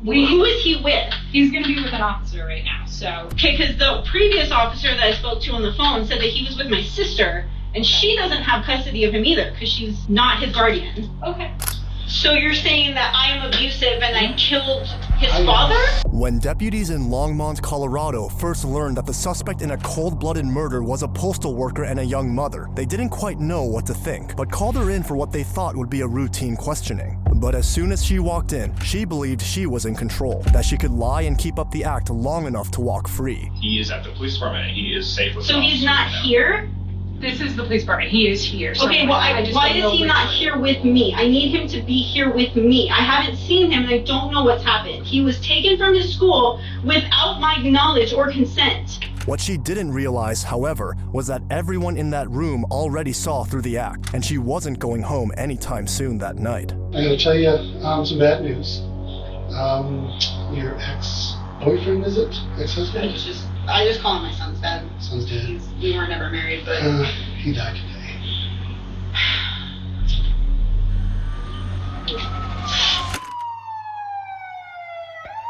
Who is he with? He's going to be with an officer right now, so. Okay, because the previous officer that I spoke to on the phone said that he was with my sister, and she doesn't have custody of him either, because she's not his guardian. Okay. So you're saying that I am abusive and I killed his father? When deputies in Longmont, Colorado first learned that the suspect in a cold-blooded murder was a postal worker and a young mother, they didn't quite know what to think, but called her in for what they thought would be a routine questioning. But as soon as she walked in, she believed she was in control, that she could lie and keep up the act long enough to walk free. He is at the police department and he is safe with So he's not here? This is the police department. He is here. Okay, well, why is he not here with me? I need him to be here with me. I haven't seen him and I don't know what's happened. He was taken from his school without my knowledge or consent. What she didn't realize, however, was that everyone in that room already saw through the act, and she wasn't going home anytime soon that night. I'm going to tell you some bad news. Your ex-boyfriend, is it? Ex-husband? I just call him my son's dad. Son's dead. We were never married, but... he died today.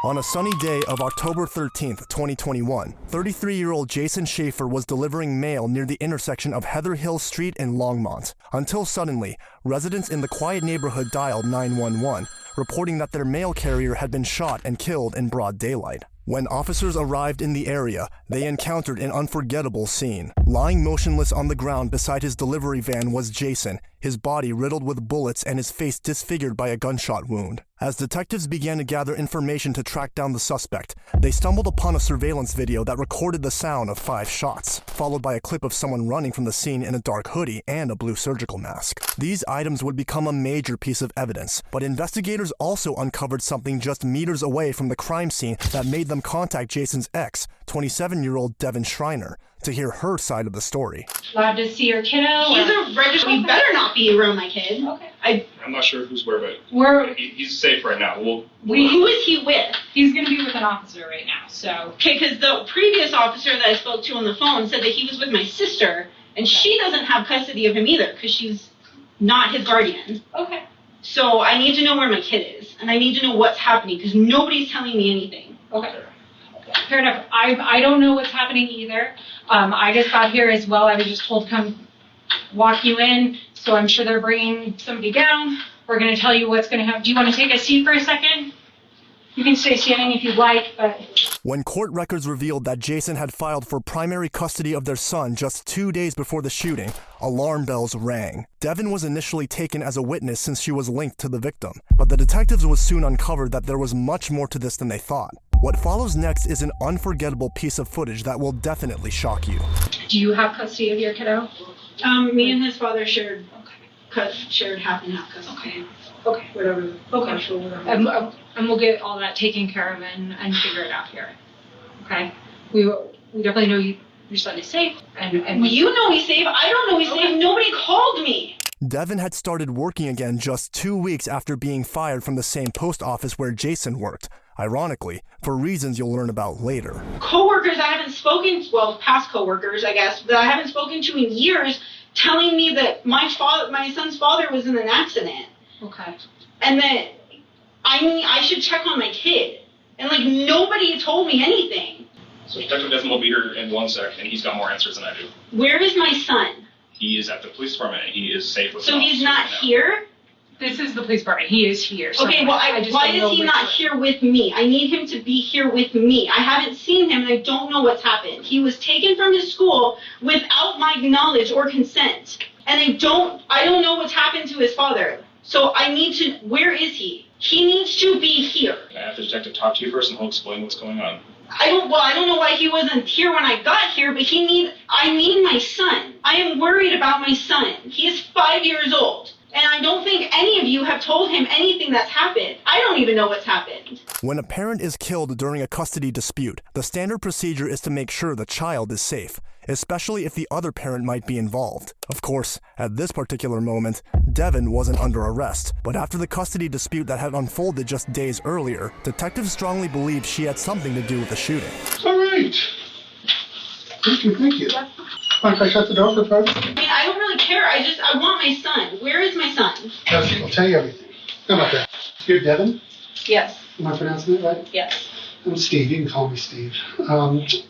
On a sunny day of October 13th, 2021, 33-year-old Jason Schaefer was delivering mail near the intersection of Heather Hill Street and Longmont, until suddenly, residents in the quiet neighborhood dialed 911, reporting that their mail carrier had been shot and killed in broad daylight. When officers arrived in the area, they encountered an unforgettable scene. Lying motionless on the ground beside his delivery van was Jason, his body riddled with bullets and his face disfigured by a gunshot wound. As detectives began to gather information to track down the suspect, they stumbled upon a surveillance video that recorded the sound of 5 shots, followed by a clip of someone running from the scene in a dark hoodie and a blue surgical mask. These items would become a major piece of evidence, but investigators also uncovered something just meters away from the crime scene that made them contact Jason's ex, 27-year-old Devan Schreiner, to hear her side of the story. Allowed to see your kiddo? He's a registered... He better not be around my kid. Okay. I'm not sure who's where, but he's safe right now. Who is he with? He's going to be with an officer right now, so. Okay, because the previous officer that I spoke to on the phone said that he was with my sister, and she doesn't have custody of him either, because she's not his guardian. Okay. So I need to know where my kid is, and I need to know what's happening, because nobody's telling me anything. Okay. Fair enough. I don't know what's happening either. I just got here as well. I was just told come walk you in, so I'm sure they're bringing somebody down. We're going to tell you what's going to happen. Do you want to take a seat for a second? You can stay standing if you'd like, but... When court records revealed that Jason had filed for primary custody of their son just 2 days before the shooting, alarm bells rang. Devin was initially taken as a witness since she was linked to the victim, but the detectives would soon uncover that there was much more to this than they thought. What follows next is an unforgettable piece of footage that will definitely shock you. Do you have custody of your kiddo? Me and his father shared half and half custody. Okay. Whatever. Okay. Whatever. And we'll get all that taken care of and figure it out here. Okay? We definitely know your son is safe. And you know he's safe. I don't know he's safe. Nobody called me. Devin had started working again just 2 weeks after being fired from the same post office where Jason worked. Ironically, for reasons you'll learn about later. Coworkers I haven't spoken to, well, past coworkers, I guess, that I haven't spoken to in years, telling me that my son's father was in an accident. Okay. And that I should check on my kid. And nobody told me anything. So Detective Devin will be here in 1 sec, and he's got more answers than I do. Where is my son? He is at the police department and he is safe with So he's not here? This is the police department. He is here. So okay, well, why is he not here with me? I need him to be here with me. I haven't seen him and I don't know what's happened. He was taken from his school without my knowledge or consent. And I don't know what's happened to his father. So where is he? He needs to be here. I have the detective talk to you first and he'll explain what's going on. I don't know why he wasn't here when I got here, but I need my son. I am worried about my son. He is 5 years old. And I don't think any of you have told him anything that's happened. I don't even know what's happened. When a parent is killed during a custody dispute, the standard procedure is to make sure the child is safe, especially if the other parent might be involved. Of course, at this particular moment, Devin wasn't under arrest, but after the custody dispute that had unfolded just days earlier, detectives strongly believed she had something to do with the shooting. All right. Thank you. Mind if I shut the door for fun? I don't really care. I want my son. Where is my son? I'll tell you everything. How about that? You're Devin? Yes. Am I pronouncing it right? Yes. I'm Steve. You can call me Steve.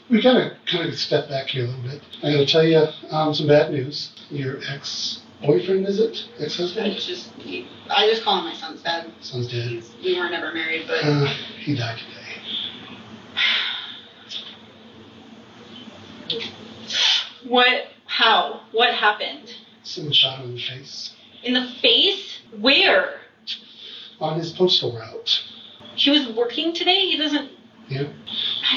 We gotta kind of step back here a little bit. I gotta tell you some bad news. Your ex-boyfriend, is it? Ex-husband? I just call him my son's dad. Son's dead. We were never married, but He died today. what? How? What happened? Someone shot him in the face. In the face? Where? On his postal route. He was working today? He doesn't. Yeah.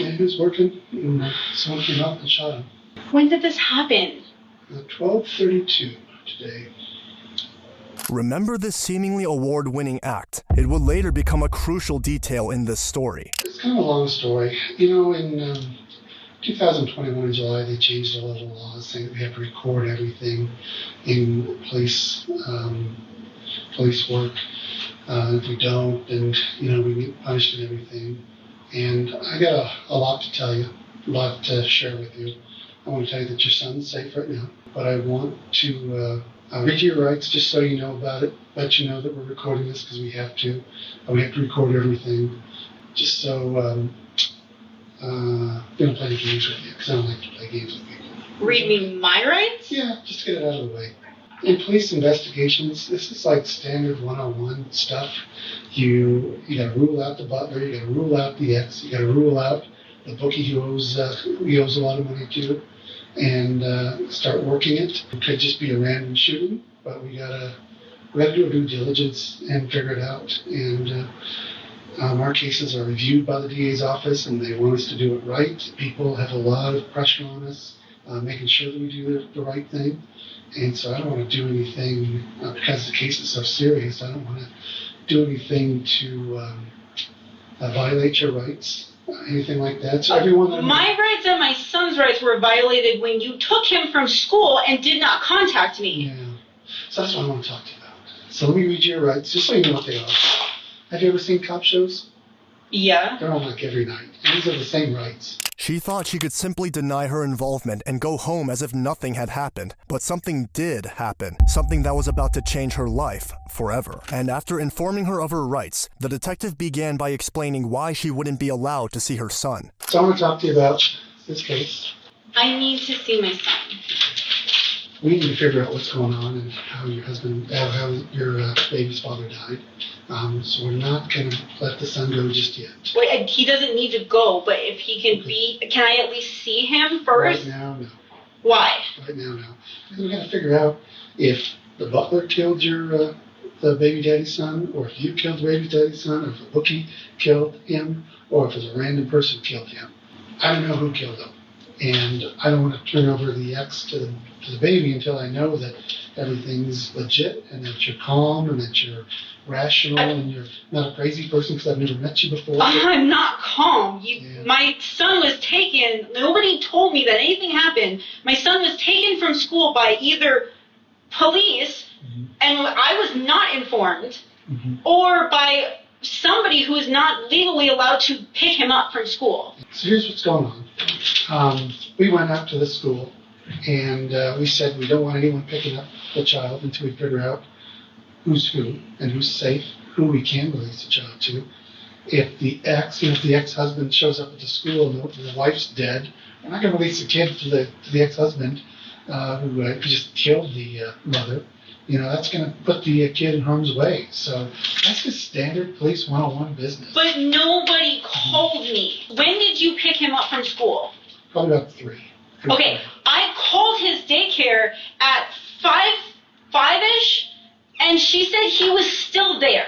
Yeah, he was working, and someone came up and shot him. When did this happen? 12:32 today. Remember this seemingly award-winning act. It would later become a crucial detail in this story. It's kind of a long story. You know, in 2021 in July, they changed a lot of laws saying that we have to record everything in police work. If we don't, then, we get punished and everything. And I got a lot to tell you, a lot to share with you. I want to tell you that your son's safe right now, but I want to read you your rights just so you know about it, let you know that we're recording this because we have to. We have to record everything just so we don't play any games with you because I don't like to play games with people. Read me my rights? Yeah, just get it out of the way. In police investigations, this is like standard 101 stuff. You got to rule out the butler, you got to rule out the ex, you got to rule out the bookie who owes a lot of money to, and start working it. It could just be a random shooting, but we gotta do a due diligence and figure it out. And our cases are reviewed by the DA's office, and they want us to do it right. People have a lot of pressure on us, making sure that we do the right thing. And so I don't want to do anything, because the case is so serious, I don't want to do anything to violate your rights, anything like that. So everyone that my rights and my son's rights were violated when you took him from school and did not contact me. Yeah. So that's what I want to talk to you about. So let me read you your rights, just so you know what they are. Have you ever seen cop shows? Yeah. They're on like every night. And these are the same rights. She thought she could simply deny her involvement and go home as if nothing had happened. But something did happen, something that was about to change her life forever. And after informing her of her rights, the detective began by explaining why she wouldn't be allowed to see her son. So I want to talk to you about this case. I need to see my son. We need to figure out what's going on and how your baby's father died. So we're not going to let the son go just yet. Wait, he doesn't need to go, but if he can can I at least see him first? Right now, no. Why? Right now, no. Because we got to figure out if the butler killed the baby daddy's son, or if you killed the baby daddy's son, or if a bookie killed him, or if it was a random person killed him. I don't know who killed him. And I don't want to turn over the ex to the baby until I know that everything's legit and that you're calm and that you're rational and you're not a crazy person because I've never met you before. I'm not calm. Yeah. My son was taken. Nobody told me that anything happened. My son was taken from school by either police, and I was not informed, or by somebody who is not legally allowed to pick him up from school. So here's what's going on. We went out to the school and we said we don't want anyone picking up the child until we figure out who's who and who's safe, who we can release the child to. If the ex-husband shows up at the school and the wife's dead, we're not going to release the kid to the ex-husband who just killed the mother. That's going to put the kid in harm's way. So that's just standard police 101 business. But nobody called me. When did you pick him up from school? Probably about 3. Okay, I called his daycare at 5-ish, and she said he was still there.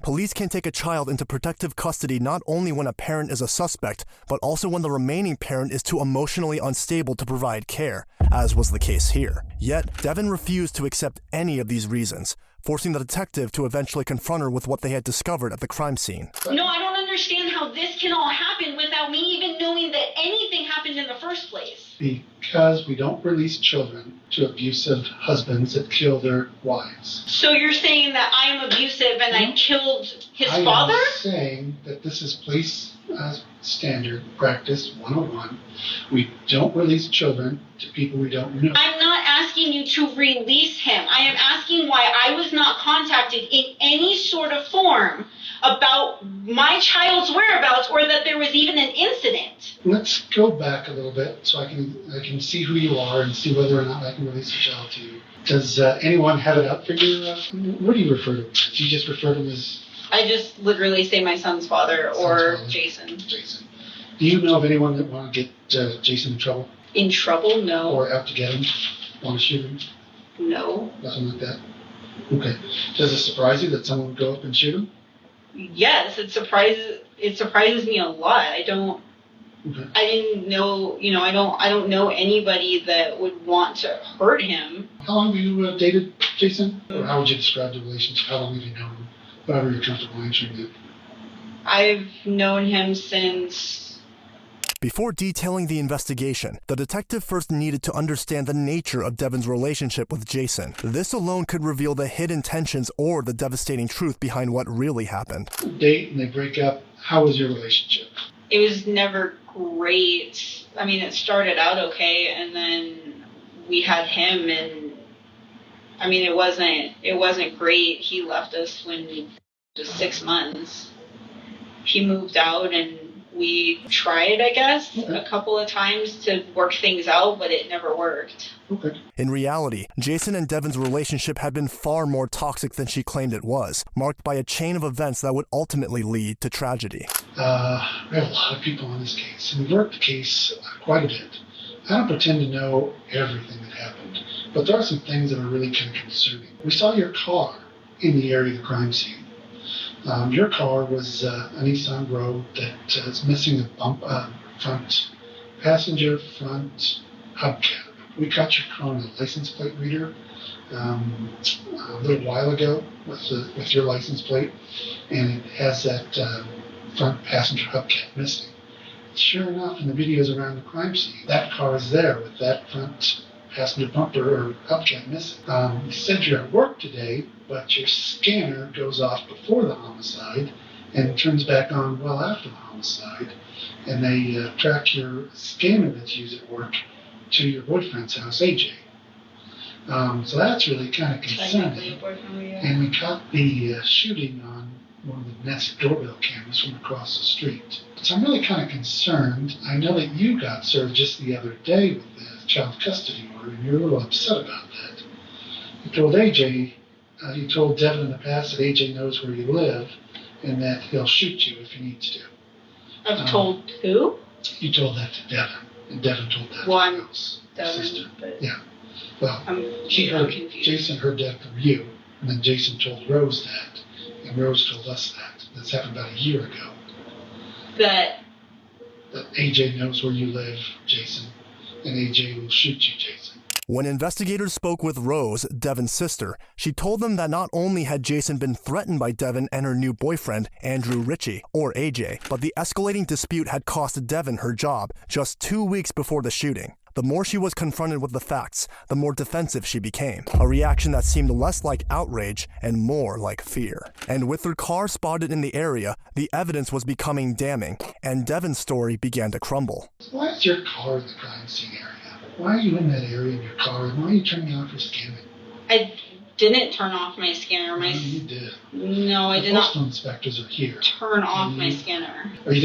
Police can take a child into protective custody not only when a parent is a suspect, but also when the remaining parent is too emotionally unstable to provide care, as was the case here. Yet, Devin refused to accept any of these reasons, forcing the detective to eventually confront her with what they had discovered at the crime scene. No, I don't understand how this can all happen without me even knowing that anything happened in the first place. Because we don't release children to abusive husbands that kill their wives. So you're saying that I am abusive and I killed his father? I'm saying that this is police standard practice 101. We don't release children to people we don't know. I'm not asking you to release him. I am asking why I was not contacted in any sort of form about my child's whereabouts or that there was even an incident. Let's go back a little bit so I can see who you are and see whether or not I can release a child to you. Does anyone have it up for you? What do you refer to him as? Do you just refer to him as? I just literally say my son's father or Son's father. Jason. Jason. Do you know of anyone that want to get Jason in trouble? In trouble? No. Or out to get him? Want to shoot him? No. Nothing like that? Okay. Does it surprise you that someone would go up and shoot him? Yes, it surprises me a lot. Okay. I didn't know, I don't know anybody that would want to hurt him. How long have you dated Jason? Or how would you describe the relationship? How long have you known him? Whatever you're comfortable answering that. I've known him since... Before detailing the investigation, the detective first needed to understand the nature of Devin's relationship with Jason. This alone could reveal the hidden tensions or the devastating truth behind what really happened. Date and they break up. How was your relationship? It was never great. I mean, it started out okay, and then we had him, and I mean, it wasn't great. He left us when he was 6 months. He moved out, and we tried, I guess, a couple of times to work things out, but it never worked. Okay. In reality, Jason and Devin's relationship had been far more toxic than she claimed it was, marked by a chain of events that would ultimately lead to tragedy. We have a lot of people on this case, and we worked the case quite a bit. I don't pretend to know everything that happened, but there are some things that are really kind of concerning. We saw your car in the area of the crime scene. Your car was a Nissan Rogue that is missing the front passenger front hubcap. We caught your car on a license plate reader a little while ago with your license plate, and it has that front passenger hubcap missing. Sure enough, in the videos around the crime scene, that car is there with that front passenger bumper or hubcap missing. You said you're at work today, but your scanner goes off before the homicide and turns back on well after the homicide, and they track your scanner that's used at work to your boyfriend's house, AJ. So that's really kind of concerning. And we caught the shooting on one of the Nest doorbell cameras from across the street. So I'm really kind of concerned. I know that you got served just the other day with the child custody order, and you're a little upset about that. You told AJ, you told Devin in the past that AJ knows where you live and that he'll shoot you if he needs to. I've told who? You told that to Devin, and Devin told that Well, to I'm Rose, Devin, sister. but Yeah. Well, I'm confused. Jason heard that from you, and then Jason told Rose that, and Rose told us that. That's happened about a year ago. That AJ knows where you live, Jason, and AJ will shoot you, Jason. When investigators spoke with Rose, Devin's sister, she told them that not only had Jason been threatened by Devin and her new boyfriend, Andrew Ritchie, or AJ, but the escalating dispute had cost Devin her job just 2 weeks before the shooting. The more she was confronted with the facts, the more defensive she became, a reaction that seemed less like outrage and more like fear. And with her car spotted in the area, the evidence was becoming damning, and Devin's story began to crumble. Why is your car in the crime scene area? Why are you in that area in your car, and why are you turning off your scanner? I didn't turn off my scanner. No, you did. No, I the did not Postal inspectors are here. turn off my scanner. Or you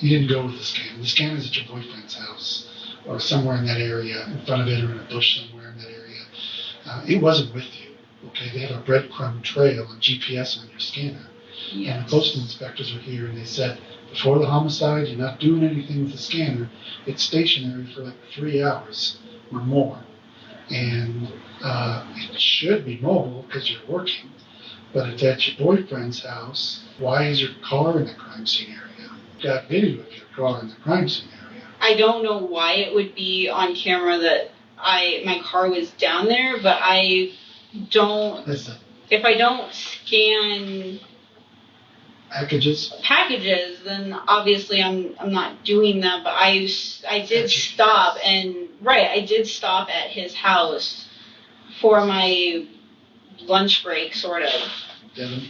didn't go with the scanner. The scanner's at your boyfriend's house, or somewhere in that area, in front of it, or in a bush somewhere in that area. It wasn't with you. Okay, they have a breadcrumb trail and GPS on your scanner. Yes. And the postal inspectors were here, and they said, before the homicide, you're not doing anything with the scanner. It's stationary for like 3 hours or more. And it should be mobile because you're working. But it's at your boyfriend's house. Why is your car in the crime scene area? You've got video of your car in the crime scene area. I don't know why it would be on camera that my car was down there, but I don't. Listen. If I don't scan packages, then obviously I'm not doing that. But I did stop I did stop at his house for my lunch break, sort of. Devin,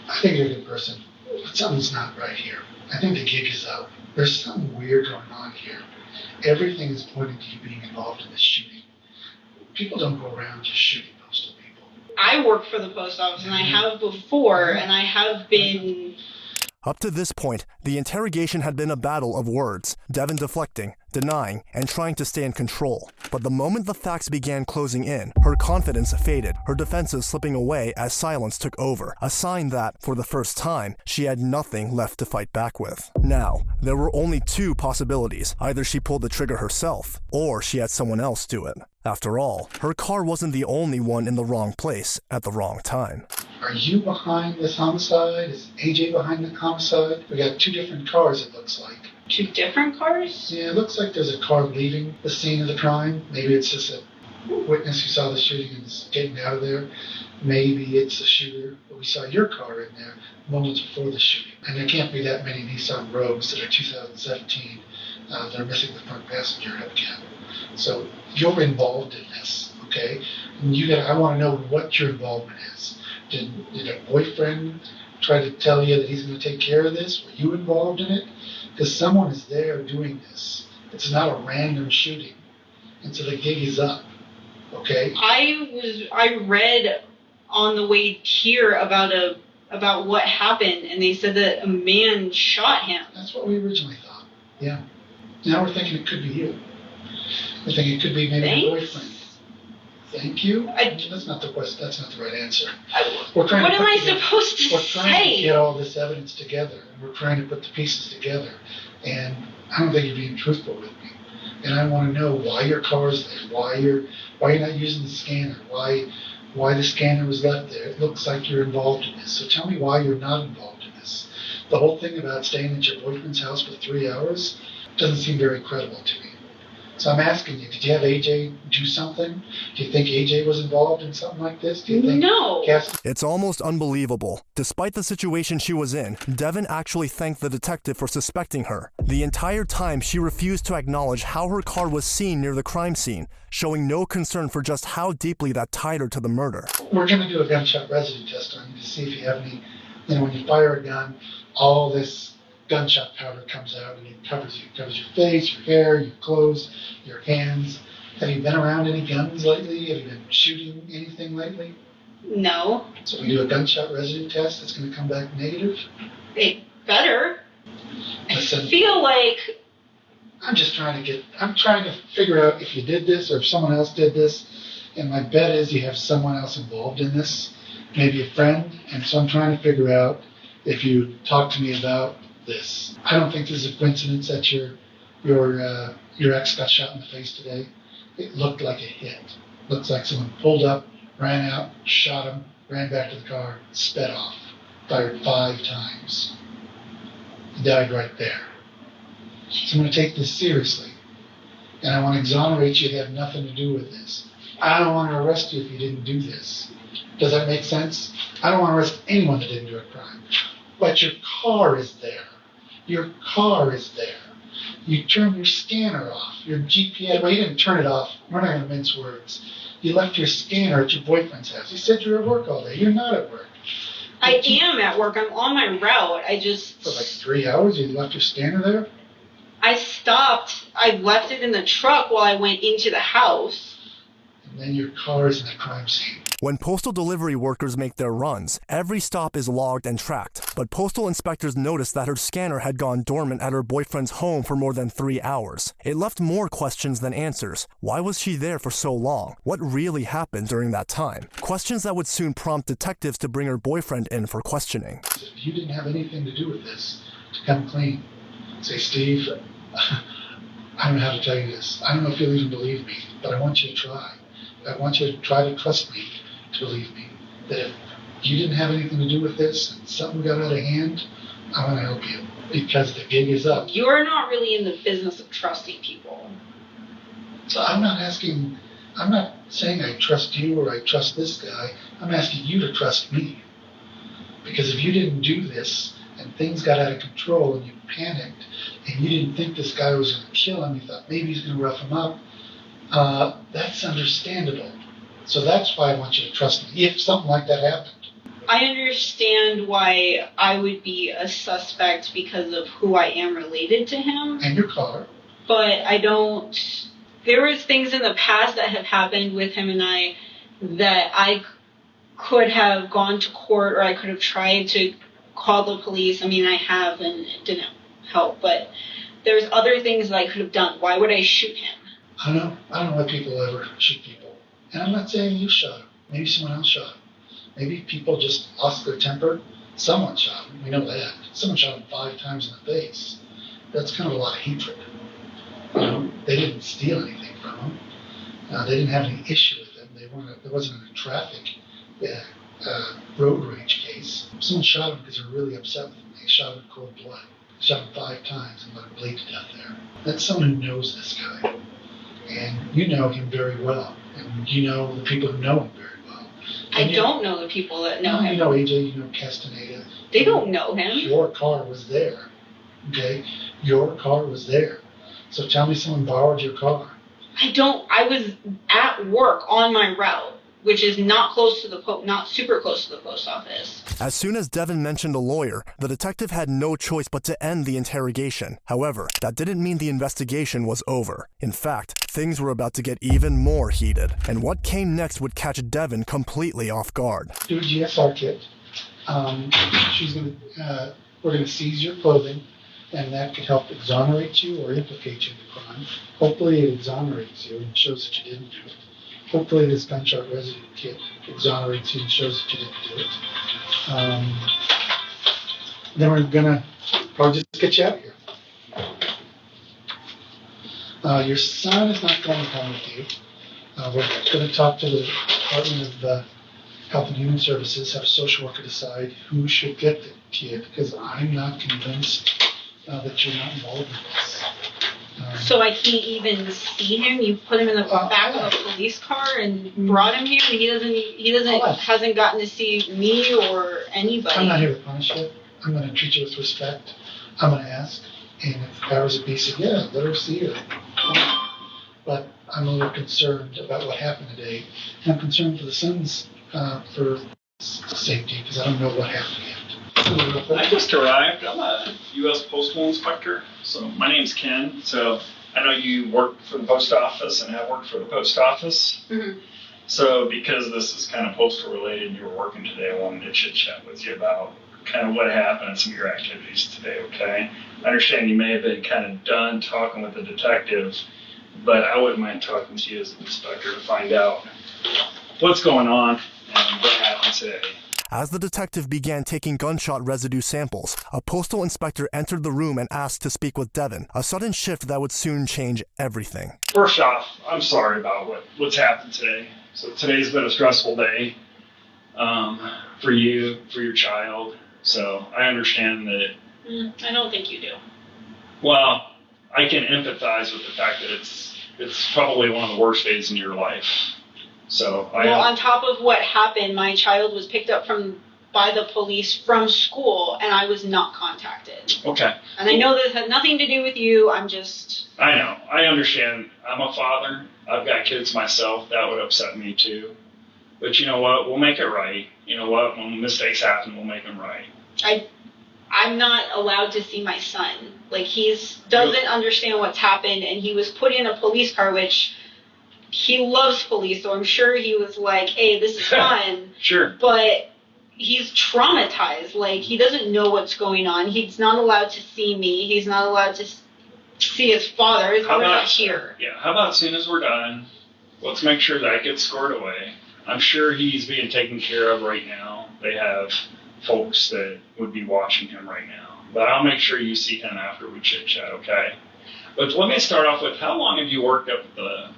I think you're a good person, but something's not right here. I think the gig is up. There's something weird going on here. Everything is pointing to you being involved in this shooting. People don't go around just shooting postal people. I work for the post office, and I have before, and I have been... Up to this point, the interrogation had been a battle of words, Devin deflecting, denying, and trying to stay in control. But the moment the facts began closing in, her confidence faded, her defenses slipping away as silence took over, a sign that, for the first time, she had nothing left to fight back with. Now, there were only two possibilities. Either she pulled the trigger herself, or she had someone else do it. After all, her car wasn't the only one in the wrong place at the wrong time. Are you behind this homicide? Is AJ behind the homicide? We got two different cars, it looks like. Two different cars? Yeah, it looks like there's a car leaving the scene of the crime. Maybe it's just a witness who saw the shooting and is getting out of there. Maybe it's the shooter, but we saw your car in there moments before the shooting. And there can't be that many Nissan Rogues that are 2017 that are missing the front passenger hubcap. So you're involved in this, okay? And I want to know what your involvement is. Did a boyfriend try to tell you that he's going to take care of this? Were you involved in it? Because someone is there doing this. It's not a random shooting. And so the gig is up, okay? I read on the way here about what happened, and they said that a man shot him. That's what we originally thought, yeah. Now we're thinking it could be you. We're thinking it could be maybe your boyfriend. Thank you? That's not the question. That's not the right answer. What am I supposed to say? We're trying to get all this evidence together, and we're trying to put the pieces together. And I don't think you're being truthful with me. And I want to know why your car's there, why you're not using the scanner, why the scanner was left there. It looks like you're involved in this. So tell me why you're not involved in this. The whole thing about staying at your boyfriend's house for 3 hours doesn't seem very credible to me. So I'm asking you, did you have AJ do something? Do you think AJ was involved in something like this? Do you think No. It's almost unbelievable. Despite the situation she was in, Devin actually thanked the detective for suspecting her. The entire time, she refused to acknowledge how her car was seen near the crime scene, showing no concern for just how deeply that tied her to the murder. We're going to do a gunshot residue test on you to see if you have any, when you fire a gun, all this gunshot powder comes out and it covers you. It covers your face, your hair, your clothes, your hands. Have you been around any guns lately? Have you been shooting anything lately? No. So we do a gunshot residue test that's going to come back negative? It better. Listen, I feel like... I'm trying to figure out if you did this or if someone else did this. And my bet is you have someone else involved in this, maybe a friend. And so I'm trying to figure out if you talk to me about this. I don't think this is a coincidence that your ex got shot in the face today. It looked like a hit. Looks like someone pulled up, ran out, shot him, ran back to the car, sped off, fired 5 times. He died right there. So I'm going to take this seriously. And I want to exonerate you to have nothing to do with this. I don't want to arrest you if you didn't do this. Does that make sense? I don't want to arrest anyone that didn't do a crime. But your car is there. Your car is there. You turned your scanner off. Your GPS, well, you didn't turn it off. We're not going to mince words. You left your scanner at your boyfriend's house. You said you were at work all day. You're not at work. I am at work. I'm on my route. For like 3 hours, you left your scanner there? I stopped. I left it in the truck while I went into the house. And then your car is in the crime scene. When postal delivery workers make their runs, every stop is logged and tracked. But postal inspectors noticed that her scanner had gone dormant at her boyfriend's home for more than 3 hours. It left more questions than answers. Why was she there for so long? What really happened during that time? Questions that would soon prompt detectives to bring her boyfriend in for questioning. If you didn't have anything to do with this, to come clean. Say, Steve, I don't know how to tell you this. I don't know if you'll even believe me, but I want you to try. I want you to try to trust me, to believe me, that if you didn't have anything to do with this and something got out of hand, I want to help you because the gig is up. You're not really in the business of trusting people. So I'm not saying I trust you or I trust this guy. I'm asking you to trust me. Because if you didn't do this and things got out of control and you panicked and you didn't think this guy was going to kill him, you thought maybe he's going to rough him up, that's understandable. So that's why I want you to trust me, if something like that happened. I understand why I would be a suspect because of who I am related to him. And your car. But I don't... There was things in the past that have happened with him and I that could have gone to court, or I could have tried to call the police. I mean, I have, and it didn't help, but there's other things that I could have done. Why would I shoot him? I don't know why people ever shoot people. And I'm not saying you shot him. Maybe someone else shot him. Maybe people just lost their temper. Someone shot him. We know that. Someone shot him 5 times in the face. That's kind of a lot of hatred. They didn't steal anything from him. They didn't have any issue with him. There wasn't a traffic road rage case. Someone shot him because they're really upset with him. They shot him in cold blood. Shot him 5 times and let him bleed to death there. That's someone who knows this guy. And you know him very well. And you know the people who know him very well. And I don't know the people that know him. You know AJ, you know Castaneda. They don't know him. Your car was there. Okay? Your car was there. So tell me someone borrowed your car. I was at work on my route, which is not super close to the post office. As soon as Devin mentioned a lawyer, the detective had no choice but to end the interrogation. However, that didn't mean the investigation was over. In fact, things were about to get even more heated, and what came next would catch Devin completely off guard. Do a GSR kit. We're going to seize your clothing, and that could help exonerate you or implicate you in the crime. Hopefully it exonerates you and shows that you didn't do it. Hopefully this gunshot residue kit exonerates you and shows that you didn't do it. Then we're gonna probably just get you out here. Your son is not going to come with you. We're gonna talk to the Department of Health and Human Services, have a social worker decide who should get the kid, because I'm not convinced that you're not involved in this. So I can't even see him. You put him in the back of a police car and brought him here, and hasn't gotten to see me or anybody. I'm not here to punish you. I'm going to treat you with respect. I'm going to ask, and if the powers that be say, yeah, let her see her. But I'm a little concerned about what happened today, and I'm concerned for the son's for safety, because I don't know what happened yet. I just arrived. I'm a U.S. Postal Inspector, so my name's Ken. So I know you work for the post office and have worked for the post office. Mm-hmm. So because this is kind of postal related and you were working today, I wanted to chit chat with you about kind of what happened and some of your activities today, okay? I understand you may have been kind of done talking with the detective, but I wouldn't mind talking to you as an inspector to find out what's going on and what happened today. As the detective began taking gunshot residue samples, a postal inspector entered the room and asked to speak with Devin, a sudden shift that would soon change everything. First off, I'm sorry about what's happened today. So today's been a stressful day for you, for your child. So I understand that. I don't think you do. Well, I can empathize with the fact that it's probably one of the worst days in your life. So on top of what happened, my child was picked up by the police from school, and I was not contacted. Okay. And I know this had nothing to do with you. I know. I understand. I'm a father. I've got kids myself. That would upset me too. But you know what? We'll make it right. You know what? When mistakes happen, we'll make them right. I'm not allowed to see my son. Like, doesn't understand what's happened, and he was put in a police car, which he loves police, so I'm sure he was like, hey, this is fun. Sure. But he's traumatized. Like, he doesn't know what's going on. He's not allowed to see me. He's not allowed to see his father. His father's not here. Yeah, how about as soon as we're done, let's make sure that gets scored away. I'm sure he's being taken care of right now. They have folks that would be watching him right now. But I'll make sure you see him after we chit-chat, okay? But let me start off with, how long have you worked up at the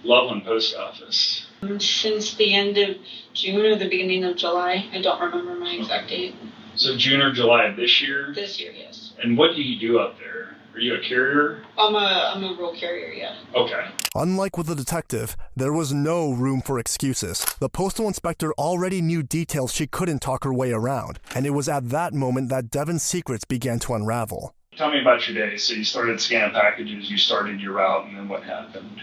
Loveland Post Office? Since the end of June or the beginning of July. I don't remember my exact date. So June or July of this year? This year, yes. And what do you do up there? Are you a carrier? I'm a rural carrier, yeah. Okay. Unlike with the detective, there was no room for excuses. The postal inspector already knew details she couldn't talk her way around, and it was at that moment that Devin's secrets began to unravel. Tell me about your day. So you started scanning packages, you started your route, and then what happened?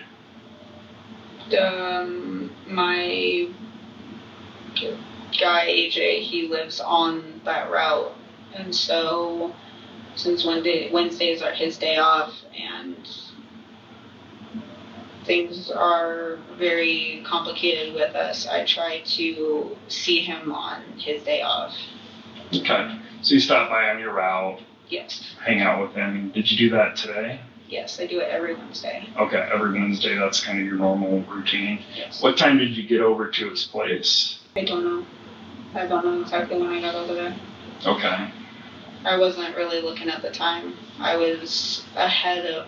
My guy, AJ, he lives on that route, and so since Wednesdays are his day off, and things are very complicated with us, I try to see him on his day off. Okay. So you stop by on your route, Yes. hang out with him. Did you do that today? Yes, I do it every Wednesday. Okay, every Wednesday, that's kind of your normal routine. Yes. What time did you get over to his place? I don't know. I don't know exactly when I got over there. Okay. I wasn't really looking at the time. I was ahead of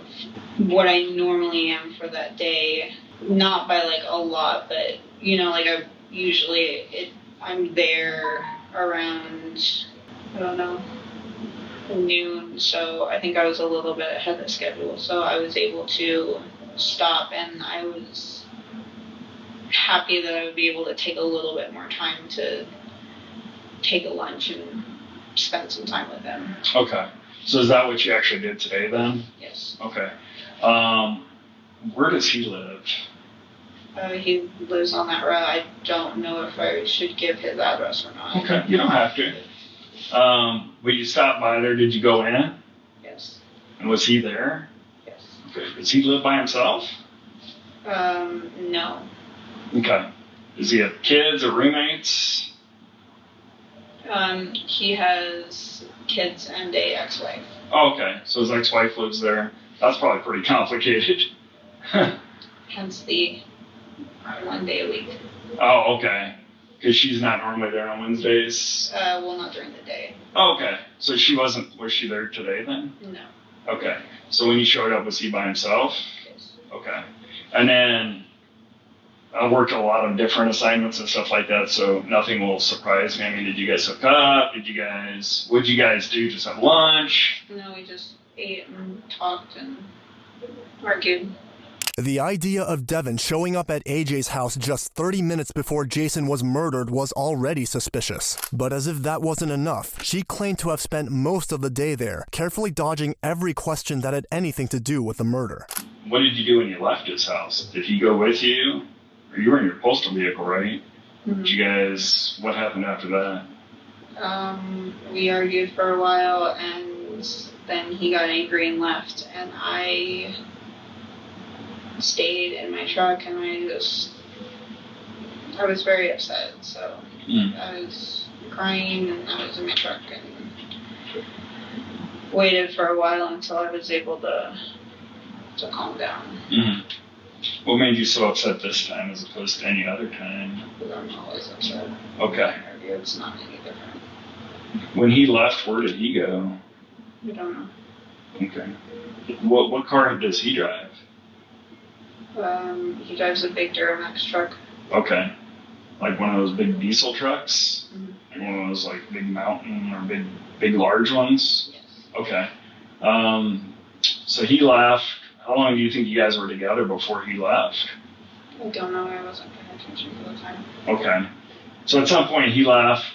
what I normally am for that day. Not by like a lot, but like I'm there around, I don't know, noon. So I think I was a little bit ahead of schedule. So I was able to stop, and I was happy that I would be able to take a little bit more time to take a lunch and spend some time with him. Okay. So is that what you actually did today then? Yes. Okay. Where does he live? He lives on that road. I don't know if I should give his address or not. Okay, you don't have to. When you stopped by there, did you go in? Yes. And was he there? Yes. Okay. Does he live by himself? No. Okay. Does he have kids or roommates? He has kids and a ex-wife. Oh, okay. So his ex-wife lives there. That's probably pretty complicated. Hence the 1 day a week. Oh, okay. Because she's not normally there on Wednesdays? Well, not during the day. Oh, okay. So was she there today then? No. Okay. So when you showed up, was he by himself? Yes. Okay. And then I worked a lot of different assignments and stuff like that, so nothing will surprise me. I mean, did you guys hook up? What'd you guys do? Just have lunch? No, we just ate and talked and argued. The idea of Devin showing up at AJ's house just 30 minutes before Jason was murdered was already suspicious. But as if that wasn't enough, she claimed to have spent most of the day there, carefully dodging every question that had anything to do with the murder. What did you do when you left his house? Did he go with you? Or you were in your postal vehicle, right? Mm-hmm. Did you guys, what happened after that? We argued for a while, and then he got angry and left, and I stayed in my truck, and I was very upset, so I was crying, and I was in my truck, and waited for a while until I was able to calm down. Mm-hmm. What made you so upset this time as opposed to any other time? Because I'm always upset. Okay. It's not any different. When he left, where did he go? I don't know. Okay. What car does he drive? He drives a big Duramax truck. Okay. Like one of those big diesel trucks? Mm-hmm. Like one of those like big mountain or big large ones? Yes. Okay. So he left. How long do you think you guys were together before he left? I don't know. I wasn't paying attention for the time. Okay. So at some point he left.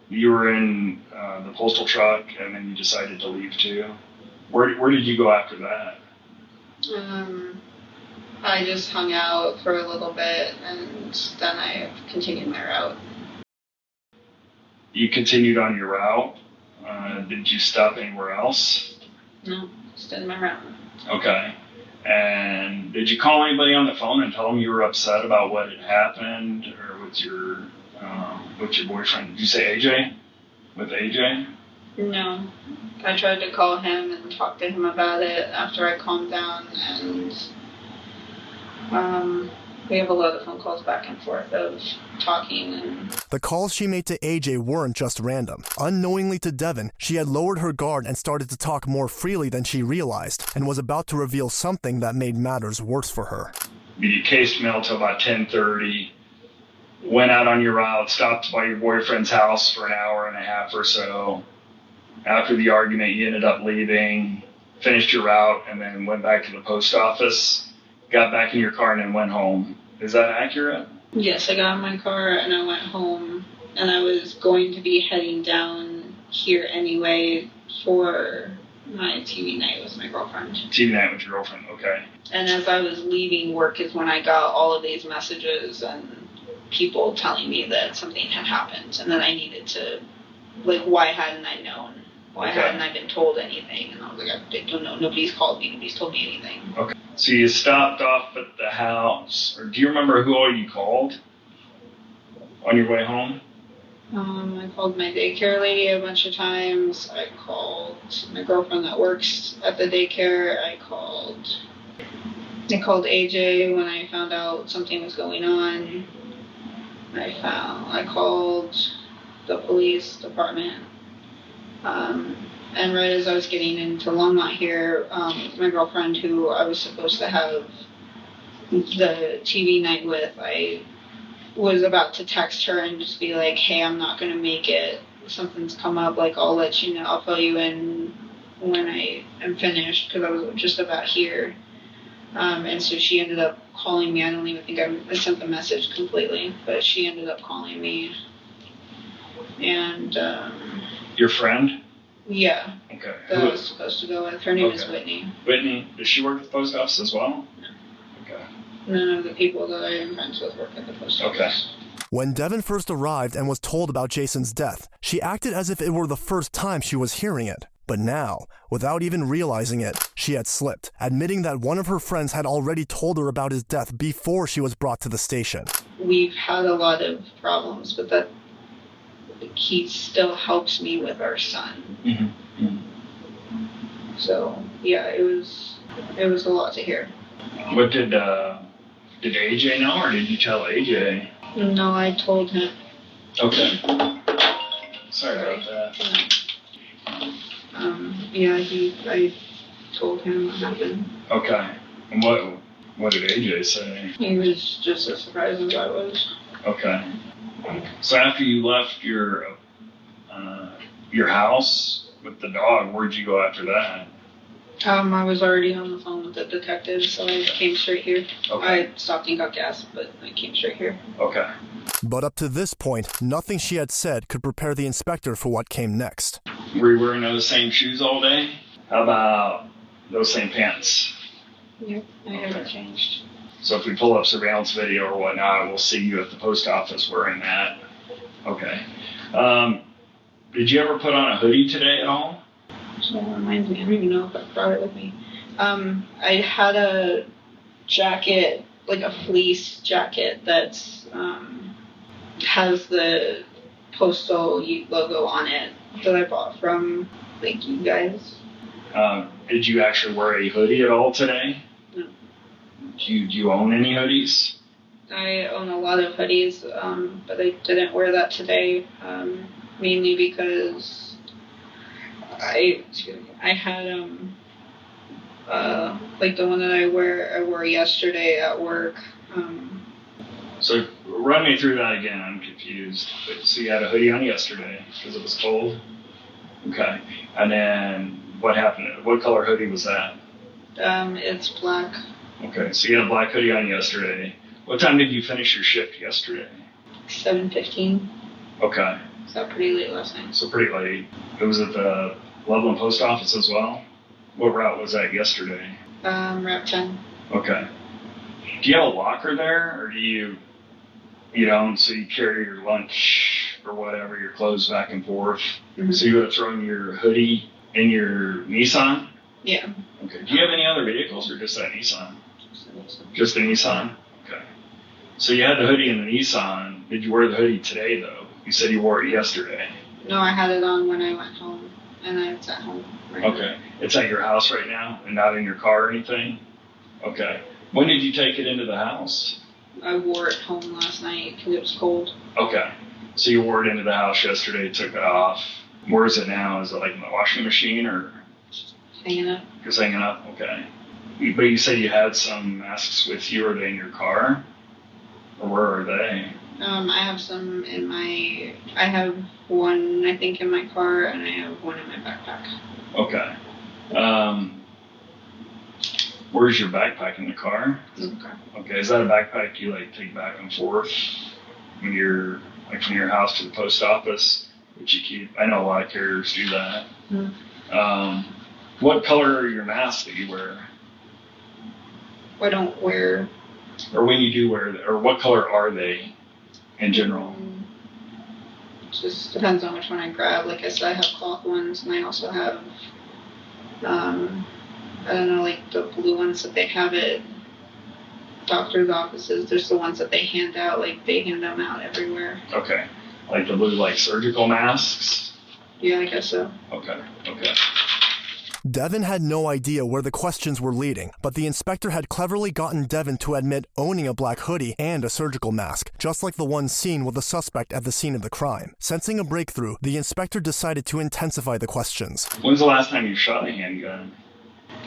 You were in the postal truck, and then you decided to leave too. Where did you go after that? I just hung out for a little bit, and then I continued my route. You continued on your route. Did you stop anywhere else? No, just in my route. Okay. And did you call anybody on the phone and tell them you were upset about what had happened, or with your boyfriend? Did you say AJ? With AJ? No. I tried to call him and talk to him about it after I calmed down, and we have a lot of phone calls back and forth of talking. And the calls she made to AJ weren't just random. Unknowingly to Devin, she had lowered her guard and started to talk more freely than she realized, and was about to reveal something that made matters worse for her. You cased mail till about 10:30. Went out on your route, stopped by your boyfriend's house for an hour and a half or so. After the argument, you ended up leaving, finished your route, and then went back to the post office, got back in your car, and then went home. Is that accurate? Yes, I got in my car and I went home, and I was going to be heading down here anyway for my TV night with my girlfriend. TV night with your girlfriend, okay. And as I was leaving work is when I got all of these messages and people telling me that something had happened, and that I needed to, why hadn't I known? Why hadn't I been told anything? And I was like, I don't know, nobody's called me, nobody's told me anything. Okay. So you stopped off at the house, or do you remember who all you called on your way home? I called my daycare lady a bunch of times. I called my girlfriend that works at the daycare. I called AJ when I found out something was going on. I called the police department. And right as I was getting into Longmont here, my girlfriend, who I was supposed to have the TV night with, I was about to text her and just be like, hey, I'm not going to make it. Something's come up, like, I'll let you know. I'll fill you in when I am finished, because I was just about here. And so she ended up calling me. I don't even think I sent the message completely, but she ended up calling me. And, Your friend? yeah, Okay. that I was supposed to go with. Her name is Okay. Whitney. Whitney, does she work at the post office as well? No. Okay. None of the people that I am friends with work at the post office. Okay. When Devin first arrived and was told about Jason's death, she acted as if it were the first time she was hearing it. But now, without even realizing it, she had slipped, admitting that one of her friends had already told her about his death before she was brought to the station. We've had a lot of problems, but that he still helps me with our son. Mm-hmm. Mm-hmm. So yeah, it was a lot to hear. What did AJ know, or did you tell AJ? No, I told him. Okay. Sorry about that. Yeah, I told him what happened. Okay. And what did AJ say? He was just as surprised as I was. Okay. So after you left your house with the dog, where'd you go after that? I was already on the phone with the detective, so I came straight here. Okay. I stopped and got gas, but I came straight here. Okay. But up to this point, nothing she had said could prepare the inspector for what came next. Were you wearing those same shoes all day? How about those same pants? Yep, I haven't changed. So if we pull up surveillance video or whatnot, we'll see you at the post office wearing that. Okay. Did you ever put on a hoodie today at all? So that reminds me, I don't even know if I brought it with me. I had a jacket, like a fleece jacket that's has the Postal logo on it that I bought from, like, you guys. Did you actually wear a hoodie at all today? No. Do you own any hoodies? I own a lot of hoodies, but I didn't wear that today, mainly because I had like the one that I wore yesterday at work. So run me through that again. I'm confused. So you had a hoodie on yesterday because it was cold. Okay. And then what happened? What color hoodie was that? It's black. Okay. So you had a black hoodie on yesterday. What time did you finish your shift yesterday? 7:15. Okay. So pretty late last night. So pretty late. It was at the Loveland Post Office as well? What route was that yesterday? Route 10. Okay. Do you have a locker there, or do you don't, so you carry your lunch or whatever, your clothes back and forth? Mm-hmm. So you would have thrown your hoodie in your Nissan? Yeah. Okay. Do you have any other vehicles, or just that Nissan? Just the Nissan? Okay. So you had the hoodie in the Nissan. Did you wear the hoodie today, though? You said you wore it yesterday. No, I had it on when I went home, and it's at home right now. Okay. It's at your house right now and not in your car or anything? Okay. When did you take it into the house? I wore it home last night because it was cold. Okay. So you wore it into the house yesterday, took it off. Where is it now? Is it like in the washing machine or? Hanging up. Just hanging up? Okay. But you said you had some masks with you. Are they in your car? Or where are they? I have some I have one, I think, in my car, and I have one in my backpack. Okay. Where's your backpack in the car? Okay. Okay. Is that a backpack you take back and forth when you're from your house to the post office, which you keep? I know a lot of carriers do that. Mm-hmm. What color are your masks that you wear? I don't wear. Or when you do wear them, or what color are they in general? It just depends on which one I grab. Like I said, I have cloth ones, and I also have I don't know, like the blue ones that they have at doctor's offices. There's the ones that they hand out, like they hand them out everywhere. Okay. Like the blue, like surgical masks? Yeah, I guess so. Okay. Devin had no idea where the questions were leading, but the inspector had cleverly gotten Devin to admit owning a black hoodie and a surgical mask, just like the one seen with the suspect at the scene of the crime. Sensing a breakthrough, the inspector decided to intensify the questions. When's the last time you shot a handgun?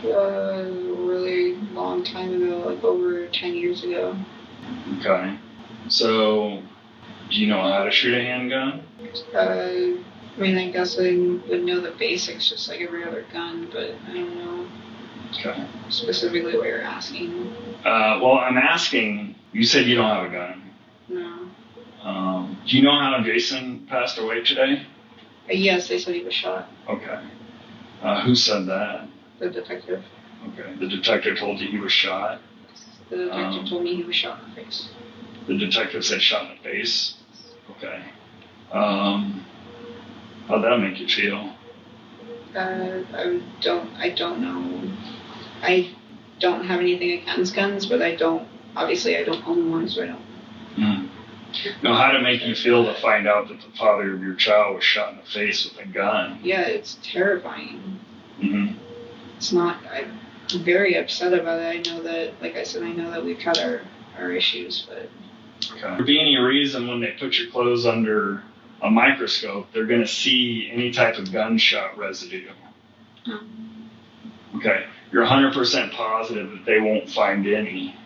A really long time ago, like over 10 years ago. Okay. So, do you know how to shoot a handgun? I mean, I guess I would know the basics just like every other gun, but I don't know Okay. specifically what you're asking. Well, I'm asking, you said you don't have a gun. No. Do you know how Jason passed away today? Yes, they said he was shot. Okay. Who said that? The detective. Okay. The detective told you he was shot? The detective told me he was shot in the face. The detective said shot in the face? Okay. How'd that make you feel? I don't know. I don't have anything against guns, but obviously I don't own one, so I don't. Now, how'd it make you feel to find out that the father of your child was shot in the face with a gun? Yeah, it's terrifying. Mm-hmm. I'm very upset about it. I know that, like I said, we've had our issues, but. Okay. Would there be any reason when they put your clothes under a microscope, they're going to see any type of gunshot residue? No. Okay. You're 100% positive that they won't find any?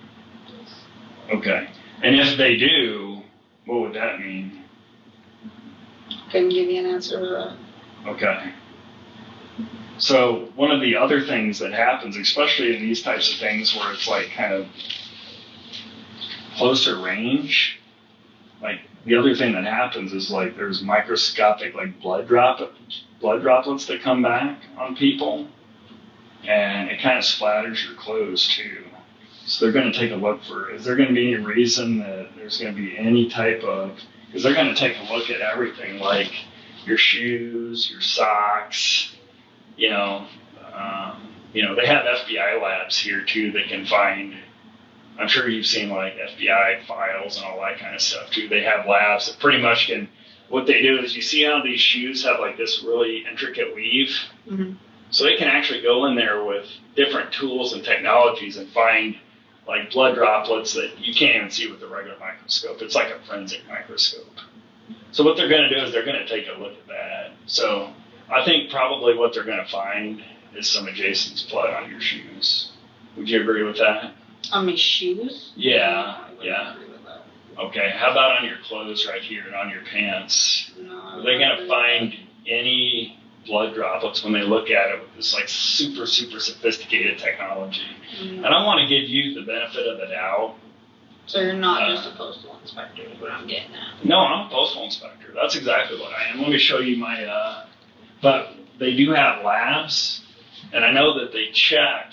Okay. And if they do, what would that mean? Couldn't give you an answer to that. Okay. So one of the other things that happens, especially in these types of things where it's like kind of closer range, like the other thing that happens is like there's microscopic like blood droplets that come back on people, and it kind of splatters your clothes too. So they're going to take a look for, is there going to be any reason that there's going to be any type of, because they're going to take a look at everything, like your shoes, your socks, they have FBI labs here too that can find, I'm sure you've seen like FBI files and all that kind of stuff too. They have labs that pretty much can, what they do is you see how these shoes have like this really intricate weave? Mm-hmm. So they can actually go in there with different tools and technologies and find like blood droplets that you can't even see with the regular microscope. It's like a forensic microscope. So what they're going to do is they're going to take a look at that. So I think probably what they're going to find is some of Jason's blood on your shoes. Would you agree with that? On my shoes? Yeah, No, I yeah. wouldn't agree with that. Okay, how about on your clothes right here and on your pants? No, I Are they wouldn't going agree to find any blood droplets when they look at it with this like super sophisticated technology? Mm-hmm. And I want to give you the benefit of the doubt. So you're not just a postal inspector, is what I'm getting at. No, I'm a postal inspector. That's exactly what I am. Let me show you my, but they do have labs, and I know that they check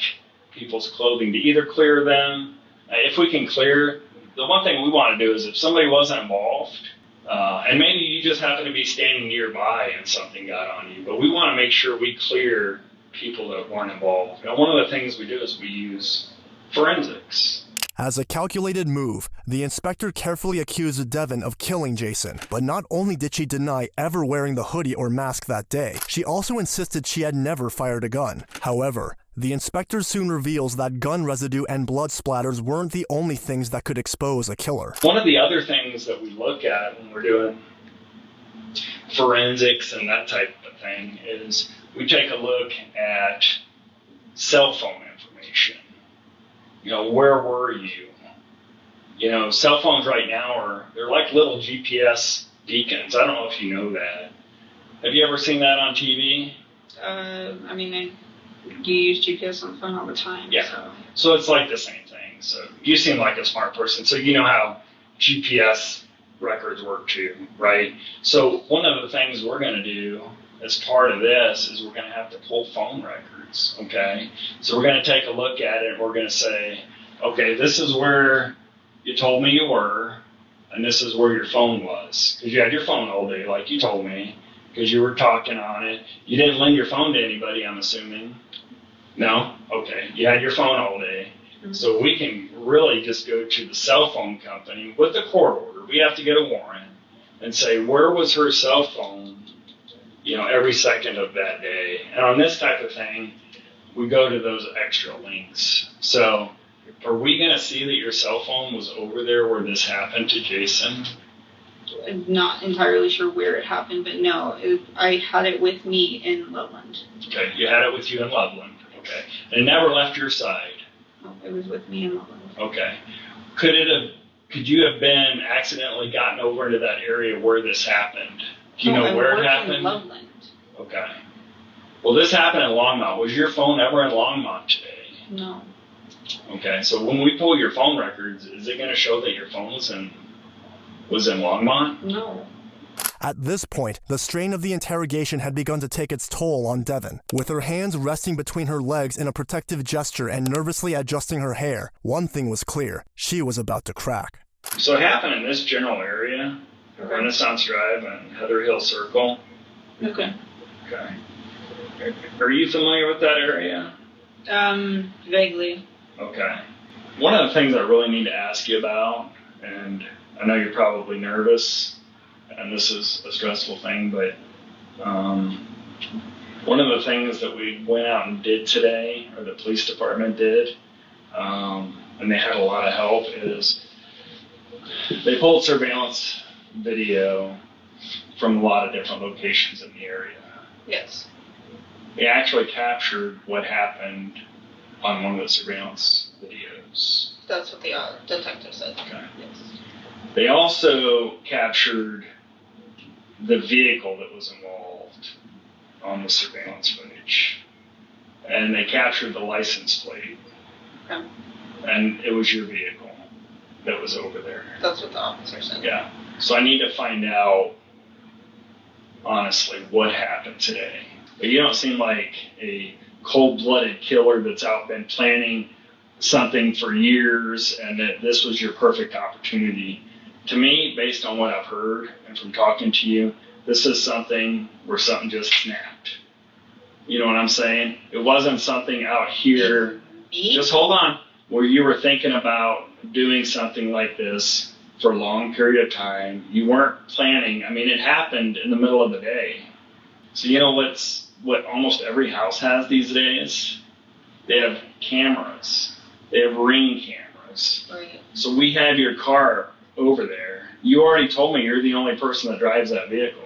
people's clothing to either clear them. If we can clear, the one thing we want to do is if somebody wasn't involved, and maybe you just happen to be standing nearby and something got on you, but we want to make sure we clear people that weren't involved. Now, one of the things we do is we use forensics. As a calculated move, the inspector carefully accused Devin of killing Jason. But not only did she deny ever wearing the hoodie or mask that day, she also insisted she had never fired a gun. However, the inspector soon reveals that gun residue and blood splatters weren't the only things that could expose a killer. One of the other things that we look at when we're doing forensics and that type of thing is we take a look at cell phone information. Where were you? Cell phones right now they're like little GPS beacons. I don't know if you know that. Have you ever seen that on TV? You use GPS on the phone all the time. Yeah. So it's like the same thing. So you seem like a smart person. So you know how GPS records work too, right? So one of the things we're going to do as part of this is we're going to have to pull phone records, okay? So we're going to take a look at it and we're going to say, okay, this is where you told me you were, and this is where your phone was. Because you had your phone all day, like you told me, because you were talking on it. You didn't lend your phone to anybody, I'm assuming. No? Okay. You had your phone all day. Mhm. So we can really just go to the cell phone company with a court order. We have to get a warrant and say, where was her cell phone, every second of that day? And on this type of thing, we go to those extra links. So are we going to see that your cell phone was over there where this happened to Jason? I'm not entirely sure where it happened, but no, I had it with me in Loveland. Okay, you had it with you in Loveland. Okay. And it never left your side. No, it was with me in Loveland. Okay. Could you have been accidentally gotten over into that area where this happened? Do you know where it happened? In Loveland. Okay. Well, this happened in Longmont. Was your phone ever in Longmont today? No. Okay. So when we pull your phone records, is it going to show that your phone was in Longmont? No. At this point, the strain of the interrogation had begun to take its toll on Devin. With her hands resting between her legs in a protective gesture and nervously adjusting her hair, one thing was clear: she was about to crack. So it happened in this general area, Renaissance Drive and Heather Hill Circle. Okay. Okay. Are you familiar with that area? Vaguely. Okay. One of the things I really need to ask you about, and I know you're probably nervous, and this is a stressful thing, but one of the things that we went out and did today, or the police department did, and they had a lot of help, is they pulled surveillance video from a lot of different locations in the area. Yes. They actually captured what happened on one of the surveillance videos. That's what the detective said. Okay. Yes. They also captured the vehicle that was involved on the surveillance footage. And they captured the license plate. Okay. And it was your vehicle that was over there. That's what the officer said. Yeah. So I need to find out, honestly, what happened today. But you don't seem like a cold-blooded killer that's been planning something for years and that this was your perfect opportunity. To me, based on what I've heard and from talking to you, this is something where something just snapped. You know what I'm saying? It wasn't something out here. Me? Just hold on. Where you were thinking about doing something like this for a long period of time. You weren't planning. I mean, it happened in the middle of the day. So you know what almost every house has these days? They have cameras. They have Ring cameras. Right. So we have your car over there. You already told me you're the only person that drives that vehicle.